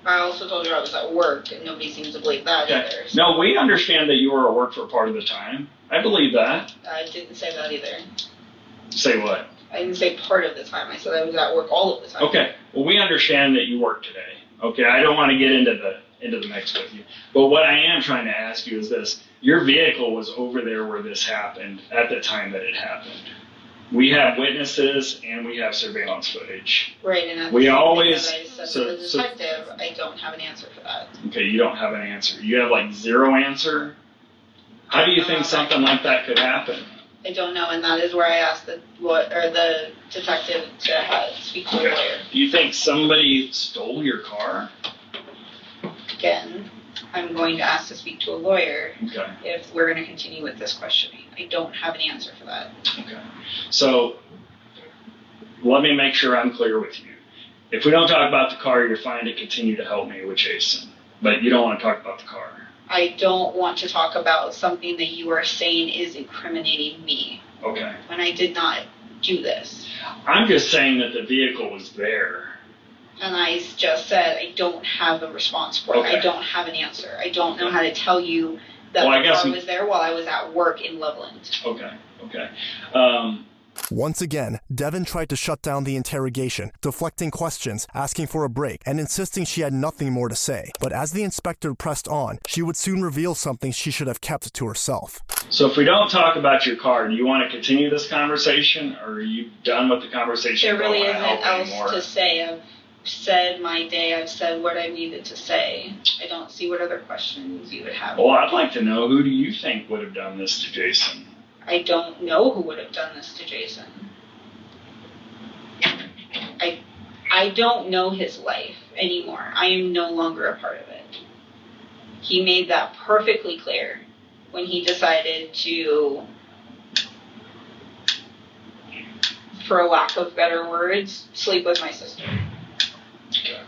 I also told you I was at work, and nobody seems to believe that Okay. either. So No, we understand that you were at work for part of the time. I believe that. I didn't say that either. Say what? I didn't say part of the time. I said I was at work all of the time. Okay. Well, we understand that you work today. Okay. I don't want to get into the mix with you. But what I am trying to ask you is this. Your vehicle was over there where this happened at the time that it happened. We have witnesses and we have surveillance footage. Right, and that's We the always- thing that I said so- to the detective, I don't have an answer for that. Okay, you don't have an answer. You have like zero answer? How do you think something like that could happen? I don't know, and that is where I asked the detective to speak to a lawyer. Do you think somebody stole your car? Again, I'm going to ask to speak to a lawyer Okay. if we're going to continue with this questioning. I don't have an answer for that. Okay. So let me make sure I'm clear with you. If we don't talk about the car, you're fine to continue to help me with Jason. But you don't want to talk about the car. I don't want to talk about something that you are saying is incriminating me Okay. when I did not do this. I'm just saying that the vehicle was there. And I just said I don't have a response for it. Okay. I don't have an answer. I don't know how to tell you that Well, I the guess car was there while I was at work in Loveland. Okay. Okay. Once again, Devin tried to shut down the interrogation, deflecting questions, asking for a break, and insisting she had nothing more to say. But as the inspector pressed on, she would soon reveal something she should have kept to herself. So if we don't talk about your car, do you want to continue this conversation, or are you done with the conversation? There really Don't isn't wanna help else anymore? to say. I've said my day. I've said what I needed to say. I don't see what other questions you would have. Well, I'd like to know, who do you think would have done this to Jason? I don't know who would have done this to Jason. I don't know his life anymore. I am no longer a part of it. He made that perfectly clear. when he decided to, for a lack of better words, sleep with my sister. Okay.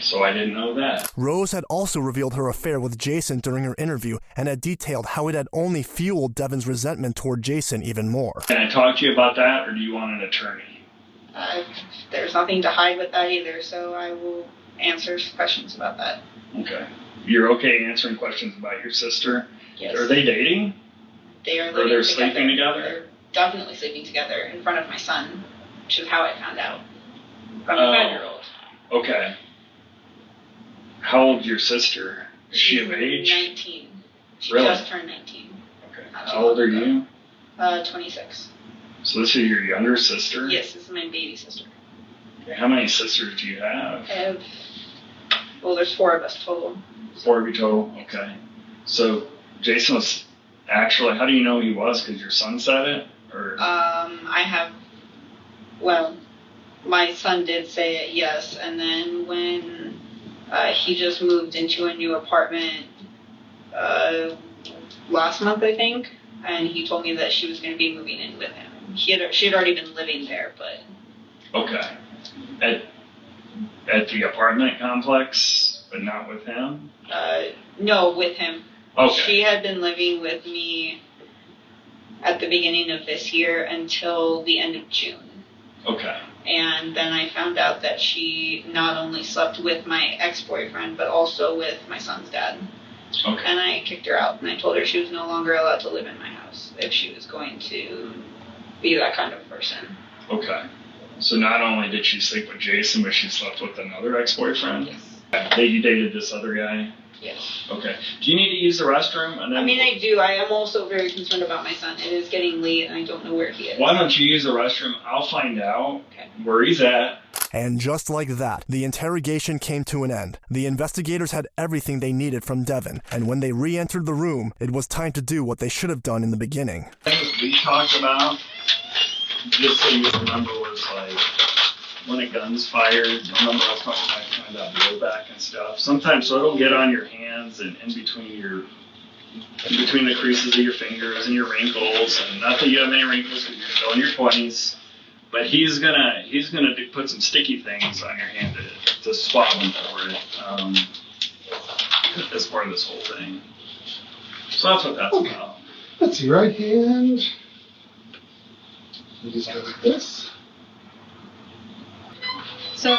So I didn't know that. Rose had also revealed her affair with Jason during her interview and had detailed how it had only fueled Devin's resentment toward Jason even more. Can I talk to you about that, or do you want an attorney? There's nothing to hide with that either, so I will answer questions about that. Okay. You're okay answering questions about your sister? Yes. Are they dating? They are Or living they're together. sleeping together? They're definitely sleeping together in front of my son, which is how I found out. From a Oh. 5-year-old. Okay. How old's your sister? Is she of age? 19. She Really? just turned 19. Okay. Not too How old long are ago. you? 26. So this is your younger sister? Yes, this is my baby sister. Okay. How many sisters do you have? Well, there's 4 of us total. 4 of you total? Okay. So Jason was actually, how do you know he was? Because your son said it? Or? My son did say it, yes. And then when he just moved into a new apartment last month, I think, and he told me that she was going to be moving in with him. She had already been living there, but... Okay. At the apartment complex, but not with him? No, with him. Okay. She had been living with me at the beginning of this year until the end of June. Okay. And then I found out that she not only slept with my ex-boyfriend, but also with my son's dad. Okay. And I kicked her out, and I told her she was no longer allowed to live in my house if she was going to be that kind of person. Okay. So not only did she sleep with Jason, but she slept with another ex-boyfriend? Yes. You dated this other guy? Yes. Okay. Do you need to use the restroom? And then I mean, I do. I am also very concerned about my son. It is getting late, and I don't know where he is. Why don't you use the restroom? I'll find out Okay. where he's at. And just like that, the interrogation came to an end. The investigators had everything they needed from Devin, and when they re-entered the room, it was time to do what they should have done in the beginning. Things we talked about, just so you remember, was like when a gun's fired. Remember I was talking about kind of blowback and stuff. Sometimes so it'll get on your hands and in between the creases of your fingers and your wrinkles. And not that you have any wrinkles because you're still in your 20s. But he's gonna put some sticky things on your hand to swab them for it as part of this whole thing. So that's what that's about. Let's see, right hand. You just go like this. So,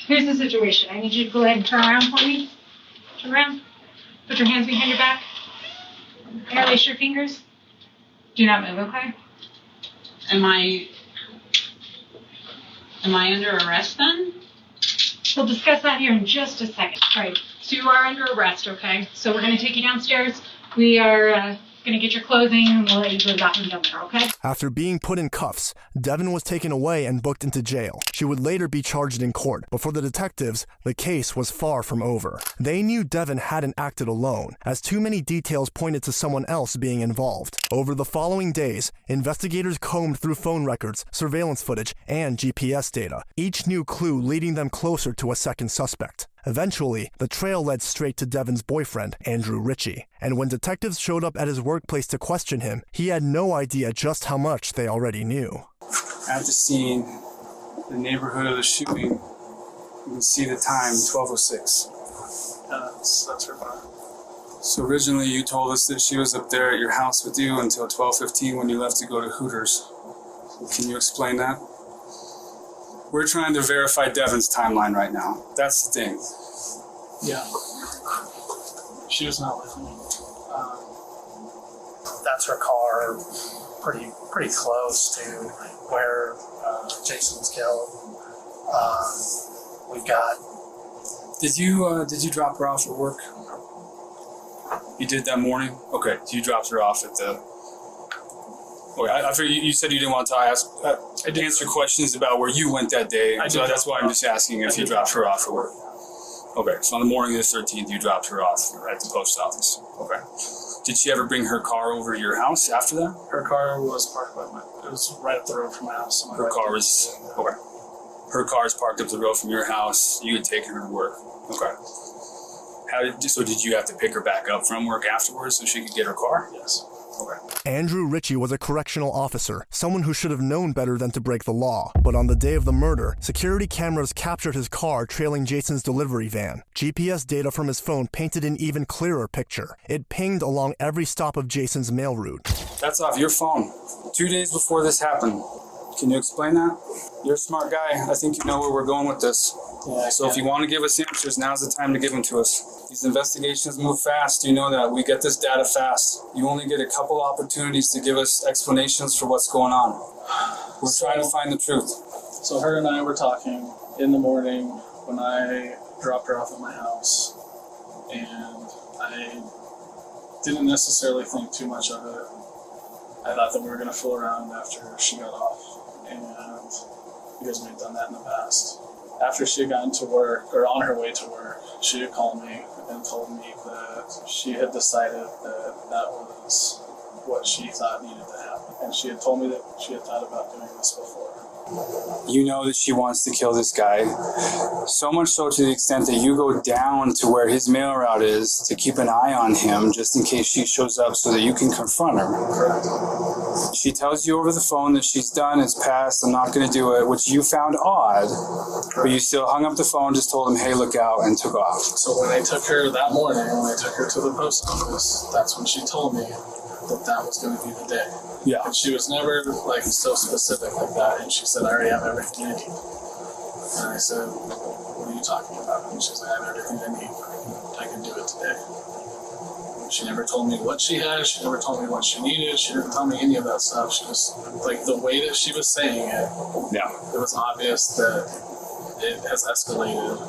here's the situation. I need you to go ahead and turn around for me. Turn around. Put your hands behind your back. Interlace your fingers. Do not move, okay? Am I under arrest then? We'll discuss that here in just a second. All right, so you are under arrest, okay? So we're going to take you downstairs. We are going to get your clothing, and we'll let you go back and down there, okay? After being put in cuffs, Devin was taken away and booked into jail. She would later be charged in court, but for the detectives, the case was far from over. They knew Devin hadn't acted alone, as too many details pointed to someone else being involved. Over the following days, investigators combed through phone records, surveillance footage, and GPS data, each new clue leading them closer to a second suspect. Eventually, the trail led straight to Devin's boyfriend, Andrew Ritchie, and when detectives showed up at his workplace to question him, he had no idea just how much they already knew. At the scene, the neighborhood of the shooting, you can see the time, 12:06. That's her bar. So originally you told us that she was up there at your house with you until 12:15 when you left to go to Hooters. Can you explain that? We're trying to verify Devin's timeline right now. That's the thing. Yeah. She was not with me. That's her car, pretty close to where Jason was killed. We've got. Did you drop her off at work? You did that morning? Okay, you dropped her off at the... Okay, I figured you said you didn't want to answer questions about where you went that day, so that's why I'm just asking if you dropped her off at work. Okay, so on the morning of the 13th, you dropped her off at the post office. Okay. Did she ever bring her car over to your house after that? Her car was parked it was right up the road from my house. Her car was... Okay. Her car is parked up the road from your house. You had taken her to work. Okay. So did you have to pick her back up from work afterwards so she could get her car? Yes. Okay. Andrew Ritchie was a correctional officer, someone who should have known better than to break the law. But on the day of the murder, security cameras captured his car trailing Jason's delivery van. GPS data from his phone painted an even clearer picture. It pinged along every stop of Jason's mail route. That's off your phone. 2 days before this happened. Can you explain that? You're a smart guy. I think you know where we're going with this. Yeah, So if you want to give us answers, now's the time to give them to us. These investigations move fast. You know that. We get this data fast. You only get a couple opportunities to give us explanations for what's going on. We're trying to find the truth. So her and I were talking in the morning when I dropped her off at my house, and I didn't necessarily think too much of it. I thought that we were going to fool around after she got off, and because we'd done that in the past. After she had gotten to work, or on her way to work, she had called me and told me that she had decided that that was what she thought needed to happen. And she had told me that she had thought about doing this before. You know that she wants to kill this guy. So much so to the extent that you go down to where his mail route is to keep an eye on him just in case she shows up so that you can confront her. Correct. She tells you over the phone that she's done, it's passed, I'm not going to do it, which you found odd. But you still hung up the phone, just told him, hey, look out, and took off. So when I took her that morning, when I took her to the post office, that's when she told me that that was going to be the day. Yeah. And she was never like so specific like that. And she said, I already have everything I need. And I said, what are you talking about? And she's like, I have everything I need. I can do it today. And she never told me what she had. She never told me what she needed. She didn't tell me any of that stuff. She just, like, the way that she was saying it, Yeah. it was obvious that it has escalated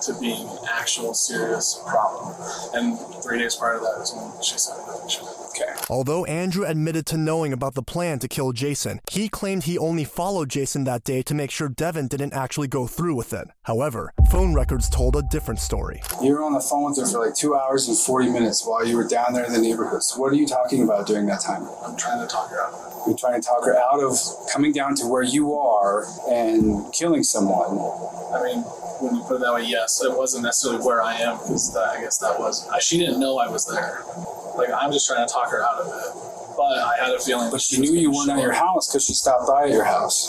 to being an actual serious problem. And 3 days prior to that is when she sent me the picture. Okay. Although Andrew admitted to knowing about the plan to kill Jason, he claimed he only followed Jason that day to make sure Devin didn't actually go through with it. However, phone records told a different story. You were on the phone with her for like 2 hours and 40 minutes while you were down there in the neighborhood. So what are you talking about during that time? I'm trying to talk her out of it. You're trying to talk her out of coming down to where you are and killing someone. I mean, when you put it that way, yes. It wasn't necessarily where I am, because I guess that was... she didn't know I was there. Like, I'm just trying to talk her out of it. But I had a feeling... But she knew you weren't at your house because she stopped by at your house.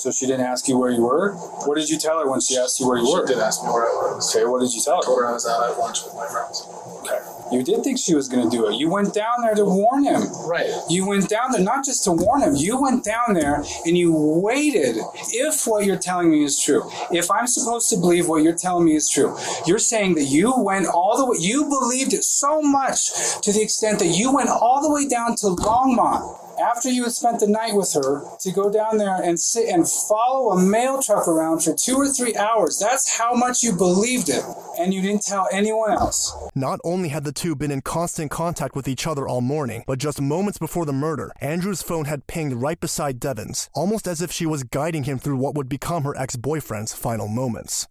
So she didn't ask you where you were? What did you tell her when she asked you where you were? She did ask me where I was. Okay, what did you tell her? I told her I was out at lunch with my friends. Okay. You did think she was going to do it. You went down there to warn him. Right. You went down there not just to warn him. You went down there and you waited. If what you're telling me is true, if I'm supposed to believe what you're telling me is true, you're saying that you went all the way, you believed it so much to the extent that you went all the way down to Longmont after you had spent the night with her to go down there and sit and follow a mail truck around for 2 or 3 hours. That's how much you believed it. And you didn't tell anyone else. Not only had the two been in constant contact with each other all morning, but just moments before the murder, Andrew's phone had pinged right beside Devin's, almost as if she was guiding him through what would become her ex-boyfriend's final moments.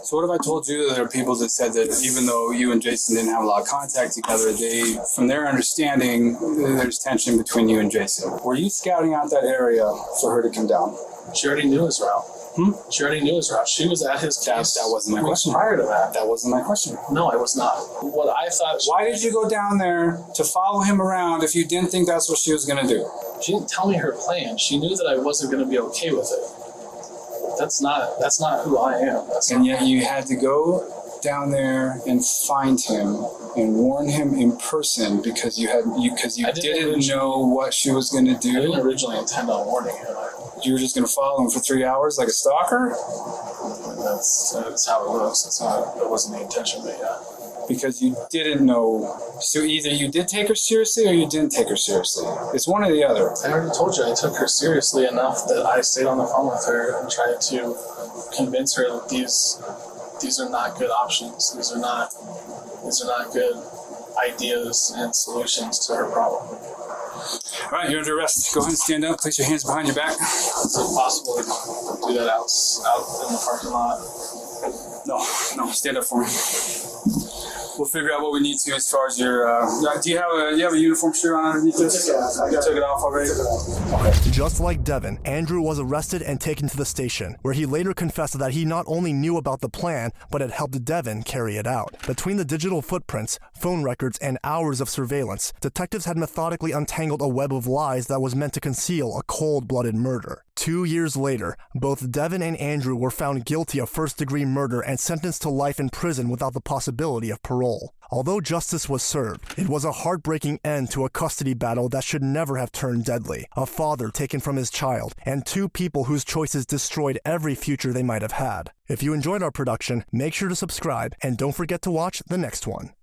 So what if I told you that there are people that said that even though you and Jason didn't have a lot of contact together, they, from their understanding, there's tension between you and Jason. Were you scouting out that area for her to come down? She already knew his route. She already knew his route. She was at his place. That wasn't my question. Prior to that. That wasn't my question. No, I was not. What I thought... Why did you go down there to follow him around if you didn't think that's what she was going to do? She didn't tell me her plan. She knew that I wasn't going to be okay with it. That's not who I am. And yet you had to go down there and find him and warn him in person because you didn't know what she was going to do. I didn't originally intend on warning him. You were just going to follow him for 3 hours like a stalker? That's how it looks. That wasn't the intention, but yeah. Because you didn't know. So either you did take her seriously or you didn't take her seriously. It's one or the other. I already told you I took her seriously enough that I stayed on the phone with her and tried to convince her that these are not good options. These are not good ideas and solutions to her problem. All right, you're under arrest. Go ahead and stand up. Place your hands behind your back. Is it possible to do that out in the parking lot? No, stand up for me. we'll figure out what we need to as far as your. Do you have a uniform shirt on underneath this? You took it off already. Just like Devin, Andrew was arrested and taken to the station, where he later confessed that he not only knew about the plan, but had helped Devin carry it out. Between the digital footprints, phone records, and hours of surveillance, detectives had methodically untangled a web of lies that was meant to conceal a cold-blooded murder. 2 years later, both Devin and Andrew were found guilty of first-degree murder and sentenced to life in prison without the possibility of parole. Although justice was served, it was a heartbreaking end to a custody battle that should never have turned deadly. A father taken from his child, and two people whose choices destroyed every future they might have had. If you enjoyed our production, make sure to subscribe, and don't forget to watch the next one.